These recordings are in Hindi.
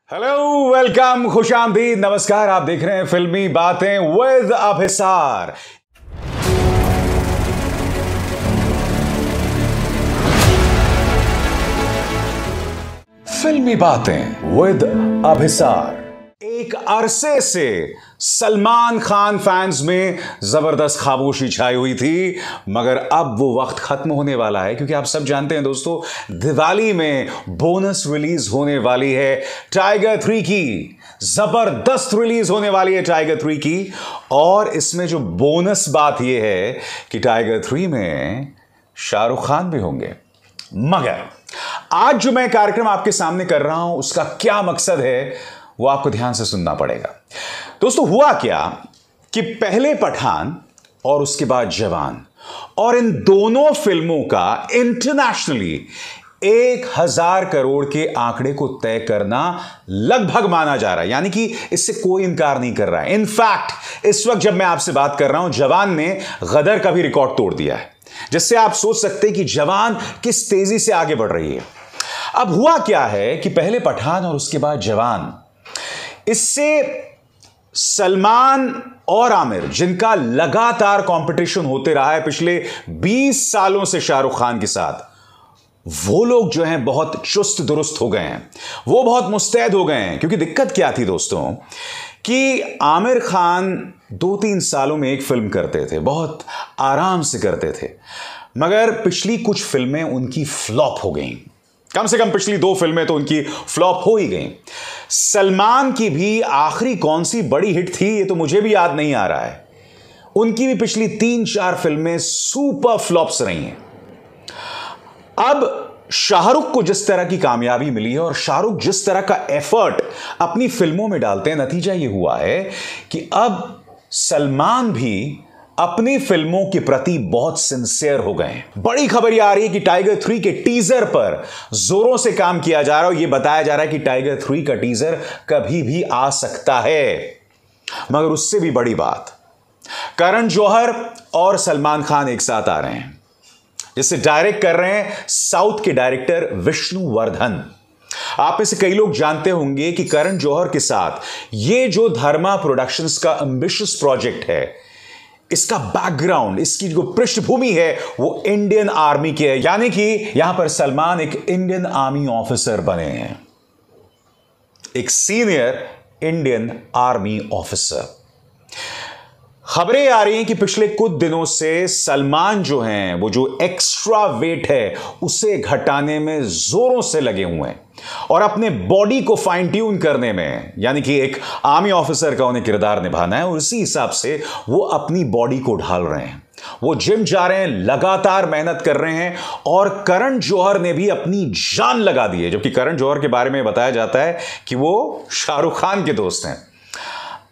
हेलो, वेलकम, खुशामदीद, नमस्कार। आप देख रहे हैं फिल्मी बातें विद अभिसार। फिल्मी बातें विद अभिसार। एक अरसे से सलमान खान फैंस में जबरदस्त खामोशी छाई हुई थी, मगर अब वो वक्त खत्म होने वाला है, क्योंकि आप सब जानते हैं दोस्तों, दिवाली में बोनस रिलीज होने वाली है टाइगर 3 की। जबरदस्त रिलीज होने वाली है टाइगर 3 की। और इसमें जो बोनस बात यह है कि टाइगर 3 में शाहरुख खान भी होंगे। मगर आज जो मैं कार्यक्रम आपके सामने कर रहा हूं, उसका क्या मकसद है वो आपको ध्यान से सुनना पड़ेगा। दोस्तों, हुआ क्या कि पहले पठान और उसके बाद जवान, और इन दोनों फिल्मों का इंटरनेशनली 1000 करोड़ के आंकड़े को तय करना लगभग माना जा रहा है, यानी कि इससे कोई इनकार नहीं कर रहा है। इनफैक्ट इस वक्त जब मैं आपसे बात कर रहा हूं, जवान ने गदर का भी रिकॉर्ड तोड़ दिया है, जिससे आप सोच सकते हैं कि जवान किस तेजी से आगे बढ़ रही है। अब हुआ क्या है कि पहले पठान और उसके बाद जवान, इससे सलमान और आमिर, जिनका लगातार कंपटीशन होते रहा है पिछले 20 सालों से शाहरुख खान के साथ, वो लोग जो हैं बहुत चुस्त दुरुस्त हो गए हैं, वो बहुत मुस्तैद हो गए हैं। क्योंकि दिक्कत क्या थी दोस्तों कि आमिर खान 2-3 सालों में एक फिल्म करते थे, बहुत आराम से करते थे, मगर पिछली कुछ फिल्में उनकी फ्लॉप हो गई। कम से कम पिछली 2 फिल्में तो उनकी फ्लॉप हो ही गई। सलमान की भी आखिरी कौन सी बड़ी हिट थी ये तो मुझे भी याद नहीं आ रहा है। उनकी भी पिछली 3-4 फिल्में सुपर फ्लॉप्स रही हैं। अब शाहरुख को जिस तरह की कामयाबी मिली है और शाहरुख जिस तरह का एफर्ट अपनी फिल्मों में डालते हैं, नतीजा यह हुआ है कि अब सलमान भी अपनी फिल्मों के प्रति बहुत सिंसियर हो गए हैं। बड़ी खबर यह आ रही है कि टाइगर 3 के टीजर पर जोरों से काम किया जा रहा है, और यह बताया जा रहा है कि टाइगर 3 का टीजर कभी भी आ सकता है। मगर उससे भी बड़ी बात, करण जौहर और सलमान खान एक साथ आ रहे हैं, जिसे डायरेक्ट कर रहे हैं साउथ के डायरेक्टर विष्णुवर्धन। आप में से कई लोग जानते होंगे कि करण जौहर के साथ यह जो धर्मा प्रोडक्शंस का एम्बिशियस प्रोजेक्ट है, इसका बैकग्राउंड, इसकी जो पृष्ठभूमि है वो इंडियन आर्मी की है, यानी कि यहां पर सलमान एक इंडियन आर्मी ऑफिसर बने हैं, एक सीनियर इंडियन आर्मी ऑफिसर। खबरें आ रही हैं कि पिछले कुछ दिनों से सलमान जो हैं, वो जो एक्स्ट्रा वेट है उसे घटाने में जोरों से लगे हुए हैं, और अपने बॉडी को फाइन ट्यून करने में, यानी कि एक आर्मी ऑफिसर का उन्हें किरदार निभाना है, और उसी हिसाब से वो अपनी बॉडी को ढाल रहे हैं। वो जिम जा रहे हैं, लगातार मेहनत कर रहे हैं, और करण जौहर ने भी अपनी जान लगा दी है, जबकि करण जौहर के बारे में बताया जाता है कि वो शाहरुख खान के दोस्त हैं।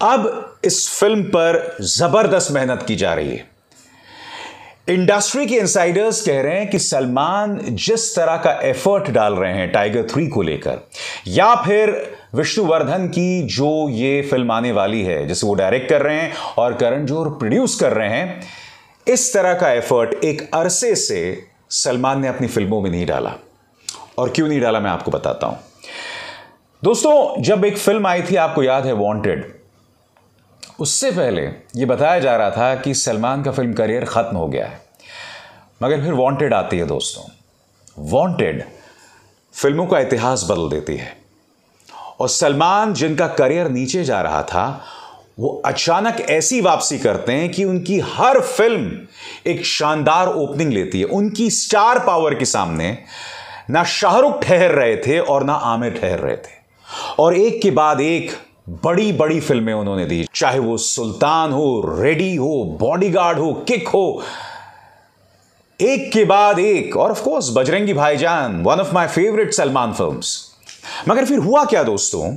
अब इस फिल्म पर जबरदस्त मेहनत की जा रही है। इंडस्ट्री के इनसाइडर्स कह रहे हैं कि सलमान जिस तरह का एफर्ट डाल रहे हैं टाइगर 3 को लेकर, या फिर विष्णुवर्धन की जो ये फिल्म आने वाली है जिसे वो डायरेक्ट कर रहे हैं और करण जौहर प्रोड्यूस कर रहे हैं, इस तरह का एफर्ट एक अरसे से सलमान ने अपनी फिल्मों में नहीं डाला। और क्यों नहीं डाला मैं आपको बताता हूं। दोस्तों, जब एक फिल्म आई थी, आपको याद है, वांटेड, उससे पहले यह बताया जा रहा था कि सलमान का फिल्म करियर खत्म हो गया है, मगर फिर वांटेड आती है दोस्तों। वांटेड फिल्मों का इतिहास बदल देती है, और सलमान, जिनका करियर नीचे जा रहा था, वो अचानक ऐसी वापसी करते हैं कि उनकी हर फिल्म एक शानदार ओपनिंग लेती है। उनकी स्टार पावर के सामने ना शाहरुख ठहर रहे थे और ना आमिर ठहर रहे थे, और एक के बाद एक बड़ी बड़ी फिल्में उन्होंने दी, चाहे वो सुल्तान हो, रेडी हो, बॉडीगार्ड हो, किक हो, एक के बाद एक, और ऑफ कोर्स बजरंगी भाईजान, one of my favourite Salman films. मगर फिर हुआ क्या दोस्तों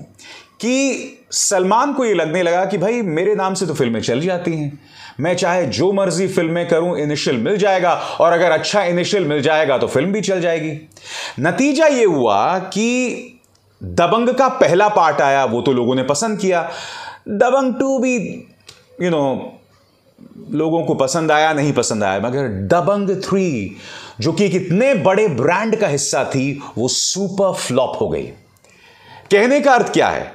कि सलमान को यह लगने लगा कि भाई मेरे नाम से तो फिल्में चल जाती हैं, मैं चाहे जो मर्जी फिल्में करूं, इनिशियल मिल जाएगा, और अगर अच्छा इनिशियल मिल जाएगा तो फिल्म भी चल जाएगी। नतीजा यह हुआ कि दबंग का पहला पार्ट आया, वो तो लोगों ने पसंद किया। दबंग 2 भी लोगों को पसंद आया, नहीं पसंद आया, मगर दबंग 3, जो कि एक इतने बड़े ब्रांड का हिस्सा थी, वो सुपर फ्लॉप हो गई। कहने का अर्थ क्या है?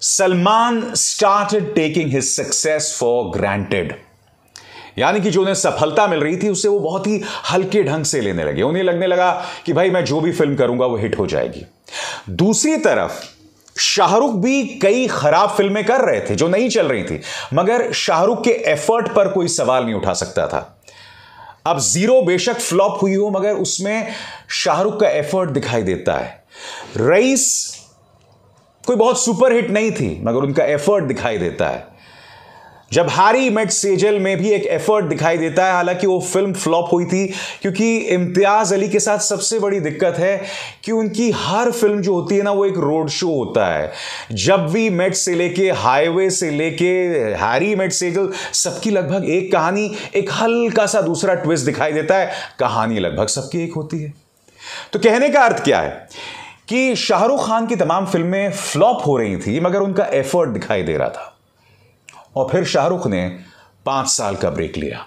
Salman started taking his success for granted, यानी कि जो उन्हें सफलता मिल रही थी उसे वो बहुत ही हल्के ढंग से लेने लगे। उन्हें लगने लगा कि भाई मैं जो भी फिल्म करूंगा वो हिट हो जाएगी। दूसरी तरफ शाहरुख भी कई खराब फिल्में कर रहे थे जो नहीं चल रही थी, मगर शाहरुख के एफर्ट पर कोई सवाल नहीं उठा सकता था। अब जीरो बेशक फ्लॉप हुई हो, मगर उसमें शाहरुख का एफर्ट दिखाई देता है। रईस कोई बहुत सुपर हिट नहीं थी, मगर उनका एफर्ट दिखाई देता है। जब हैरी मेट सेजल में भी एक एफर्ट दिखाई देता है, हालांकि वो फिल्म फ्लॉप हुई थी, क्योंकि इम्तियाज अली के साथ सबसे बड़ी दिक्कत है कि उनकी हर फिल्म जो होती है ना वो एक रोड शो होता है। जब भी मेट से लेके हाईवे से लेके हैरी मेट सेजल, सबकी लगभग एक कहानी, एक हल्का सा दूसरा ट्विस्ट दिखाई देता है, कहानी लगभग सबकी एक होती है। तो कहने का अर्थ क्या है कि शाहरुख खान की तमाम फिल्में फ्लॉप हो रही थी, मगर उनका एफर्ट दिखाई दे रहा था। और फिर शाहरुख ने 5 साल का ब्रेक लिया।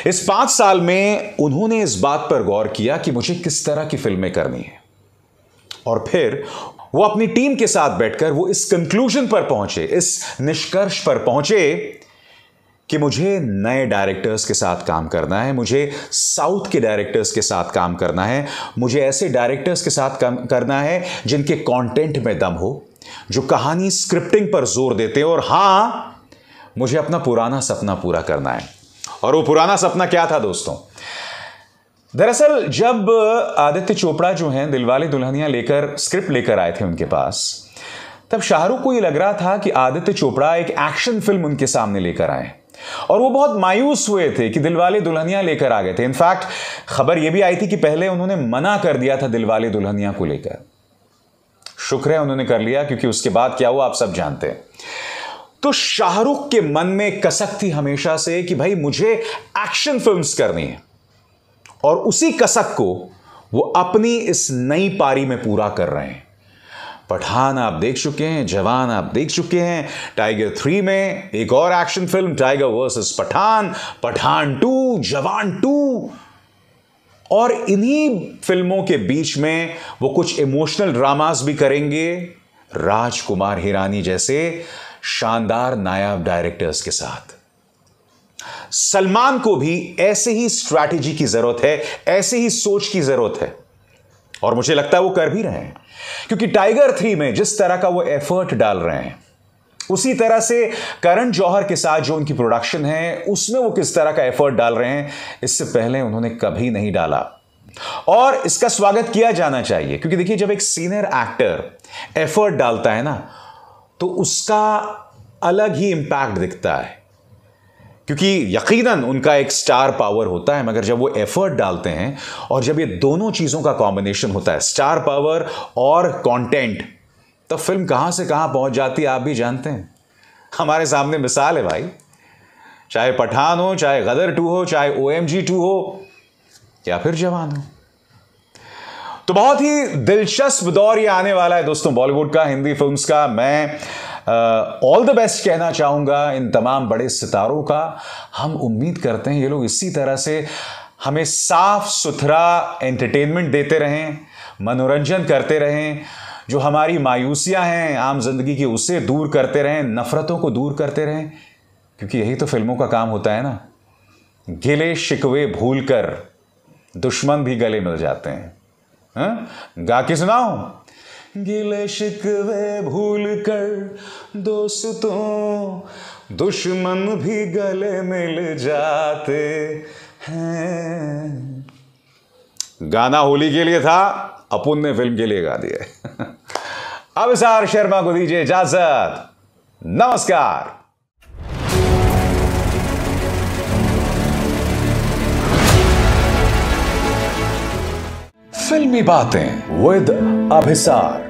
इस 5 साल में उन्होंने इस बात पर गौर किया कि मुझे किस तरह की फिल्में करनी है, और फिर वो अपनी टीम के साथ बैठकर वो इस कंक्लूजन पर पहुंचे, इस निष्कर्ष पर पहुंचे कि मुझे नए डायरेक्टर्स के साथ काम करना है, मुझे साउथ के डायरेक्टर्स के साथ काम करना है, मुझे ऐसे डायरेक्टर्स के साथ काम करना है जिनके कंटेंट में दम हो, जो कहानी स्क्रिप्टिंग पर जोर देते हैं, और हां, मुझे अपना पुराना सपना पूरा करना है। और वो पुराना सपना क्या था दोस्तों? दरअसल जब आदित्य चोपड़ा जो हैं दिलवाले दुल्हनिया लेकर स्क्रिप्ट लेकर आए थे उनके पास, तब शाहरुख को ये लग रहा था कि आदित्य चोपड़ा एक एक्शन फिल्म उनके सामने लेकर आए, और वो बहुत मायूस हुए थे कि दिलवाले दुल्हनिया लेकर आ गए थे। इनफैक्ट खबर यह भी आई थी कि पहले उन्होंने मना कर दिया था दिलवाले दुल्हनिया को लेकर। शुक्र है उन्होंने कर लिया, क्योंकि उसके बाद क्या हुआ आप सब जानते हैं। तो शाहरुख के मन में कसक थी हमेशा से कि भाई मुझे एक्शन फिल्म्स करनी है, और उसी कसक को वो अपनी इस नई पारी में पूरा कर रहे हैं। पठान आप देख चुके हैं, जवान आप देख चुके हैं, टाइगर 3 में एक और action film Tiger versus Pathan, Pathan 2, Jawan 2, और इन्हीं फिल्मों के बीच में वो कुछ इमोशनल ड्रामास भी करेंगे राजकुमार हिरानी जैसे शानदार नायाब डायरेक्टर्स के साथ। सलमान को भी ऐसे ही स्ट्रैटेजी की जरूरत है, ऐसे ही सोच की जरूरत है, और मुझे लगता है वो कर भी रहे हैं, क्योंकि टाइगर 3 में जिस तरह का वो एफर्ट डाल रहे हैं, उसी तरह से करण जौहर के साथ जो उनकी प्रोडक्शन है उसमें वो किस तरह का एफर्ट डाल रहे हैं, इससे पहले उन्होंने कभी नहीं डाला, और इसका स्वागत किया जाना चाहिए। क्योंकि देखिए, जब एक सीनियर एक्टर एफर्ट डालता है ना, तो उसका अलग ही इंपैक्ट दिखता है, क्योंकि यकीनन उनका एक स्टार पावर होता है, मगर जब वो एफर्ट डालते हैं और जब ये दोनों चीजों का कॉम्बिनेशन होता है, स्टार पावर और कंटेंट, तो फिल्म कहां से कहां पहुंच जाती है आप भी जानते हैं। हमारे सामने मिसाल है भाई, चाहे पठान हो, चाहे गदर 2 हो, चाहे OMG 2 हो, या फिर जवान हो। तो बहुत ही दिलचस्प दौर ये आने वाला है दोस्तों बॉलीवुड का, हिंदी फिल्म्स का। मैं ऑल द बेस्ट कहना चाहूंगा इन तमाम बड़े सितारों का। हम उम्मीद करते हैं ये लोग इसी तरह से हमें साफ सुथरा एंटरटेनमेंट देते रहें, मनोरंजन करते रहें, जो हमारी मायूसियां हैं आम जिंदगी की उसे दूर करते रहें, नफरतों को दूर करते रहें, क्योंकि यही तो फिल्मों का काम होता है ना। गिले शिकवे भूलकर दुश्मन भी गले मिल जाते हैं। गा के सुनाओ। गिले शिकवे भूल कर दोस्तों दुश्मन भी गले मिल जाते हैं। गाना होली के लिए था, अपुन ने फिल्म के लिए गा दिया। अभिसार शर्मा को दीजिए इजाजत। नमस्कार। फिल्मी बातें विद अभिसार।